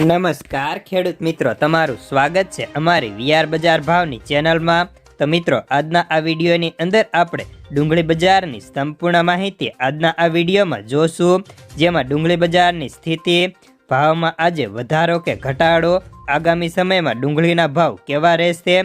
નમસ્કાર ખેડૂત મિત્રો, તમારું સ્વાગત છે અમારી વીઆર બજાર ભાવની ચેનલમાં। તો મિત્રો, આજના આ વિડીયોની અંદર આપણે ડુંગળી બજારની સંપૂર્ણ માહિતી આજના આ વિડીયોમાં જોશું, જેમાં ડુંગળી બજારની સ્થિતિ, ભાવમાં આજે વધારો કે ઘટાડો, આગામી સમયમાં ડુંગળીના ભાવ કેવા રહેશે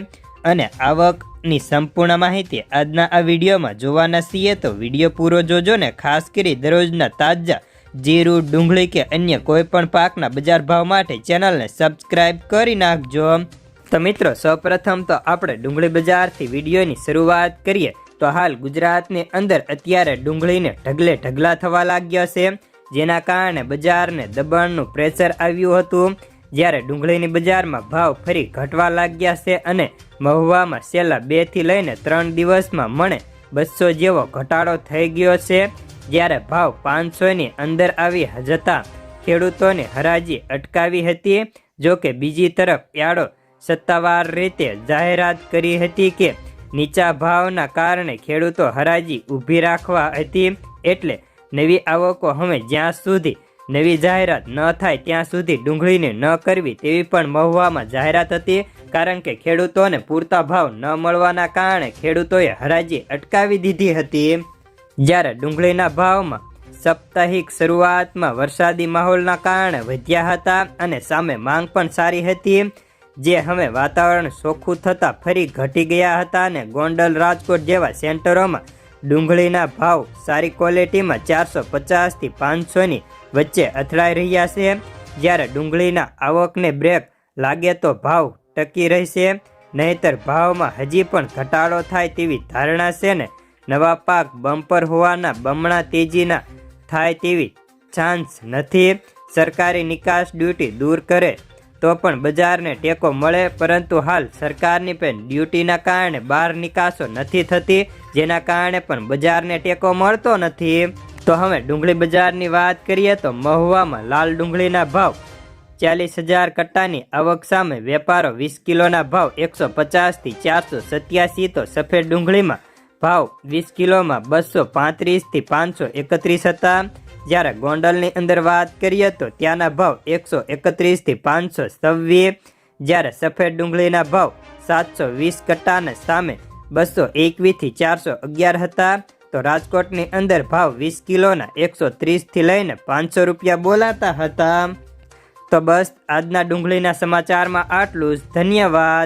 અને આવકની સંપૂર્ણ માહિતી આજના આ વિડીયોમાં જોવાના છીએ। તો વિડીયો પૂરો જોજો ને ખાસ કરી દરરોજના તાજા જીરું, ડુંગળી કે અન્ય કોઈ પણ પાકના બજાર ભાવ માટે ચેનલને સબસ્ક્રાઇબ કરી નાખજો। તો મિત્રો, સૌપ્રથમ તો આપણે ડુંગળી બજારથી વિડીયોની શરૂઆત કરીએ તો હાલ ગુજરાતની અંદર અત્યારે ડુંગળીને ઢગલે ઢગલા થવા લાગ્યા છે, જેના કારણે બજારને દબાણનું પ્રેશર આવ્યું હતું। જ્યારે ડુંગળીની બજારમાં ભાવ ફરી ઘટવા લાગ્યા છે અને મહુવામાં છેલ્લા 2 થી લઈને 3 દિવસમાં મણે 200 જેવો ઘટાડો થઈ ગયો છે। જ્યારે ભાવ 500ની અંદર આવી જતા ખેડૂતોની હરાજી અટકાવી હતી। જો કે બીજી તરફ યાર્ડો સત્તાવાર રીતે જાહેરાત કરી હતી કે નીચા ભાવના કારણે ખેડૂતો હરાજી ઊભી રાખવા હતી, એટલે નવી આવકો હવે જ્યાં સુધી નવી જાહેરાત ન થાય ત્યાં સુધી ડુંગળીને ન કરવી તેવી પણ મહુવામાં જાહેરાત હતી, કારણ કે ખેડૂતોને પૂરતા ભાવ ન મળવાના કારણે ખેડૂતોએ હરાજી અટકાવી દીધી હતી। જ્યારે ડુંગળીના ભાવમાં સાપ્તાહિક શરૂઆતમાં વરસાદી માહોલના કારણે વધ્યા હતા અને સામે માંગ પણ સારી હતી, જે હવે વાતાવરણ ચોખ્ખું થતાં ફરી ઘટી ગયા હતા અને ગોંડલ, રાજકોટ જેવા સેન્ટરોમાં ડુંગળીના ભાવ સારી ક્વોલિટીમાં 450 થી 500ની વચ્ચે અથડાઈ રહ્યા છે। જ્યારે ડુંગળીના આવકને બ્રેક લાગે તો ભાવ ટકી રહેશે, નહીતર ભાવમાં હજી પણ ઘટાડો થાય તેવી ધારણા છે ને નવા પાક બમ્પર હોવાના બમણા તેજીના થાય તેવી ચાન્સ નથી। સરકારી નિકાસ ડ્યુટી દૂર કરે તો પણ બજારને ટેકો મળે, પરંતુ હાલ સરકારની પણ ડ્યુટીના કારણે બહાર નિકાસો નથી થતી, જેના કારણે પણ બજારને ટેકો મળતો નથી। તો હવે ડુંગળી બજારની વાત કરીએ તો મહુવામાં લાલ ડુંગળીના ભાવ 40,000 કટ્ટાની આવક સામે વેપારો 20 કિલોના ભાવ 150 થી 487। તો સફેદ ડુંગળીમાં ભાવ 20 કિલોમાં 235 થી 531 હતા। જ્યારે ગોંડલની અંદર વાત કરીએ તો ત્યાંના ભાવ 131 થી 526। જ્યારે સફેદ ડુંગળીના ભાવ 720 કટ્ટાના સામે 221 થી 411 હતા। તો રાજકોટની અંદર ભાવ 20 કિલોના 130 થી લઈને 500 રૂપિયા બોલાતા હતા। તો બસ આજના ડુંગળીના સમાચારમાં આટલું જ। ધન્યવાદ।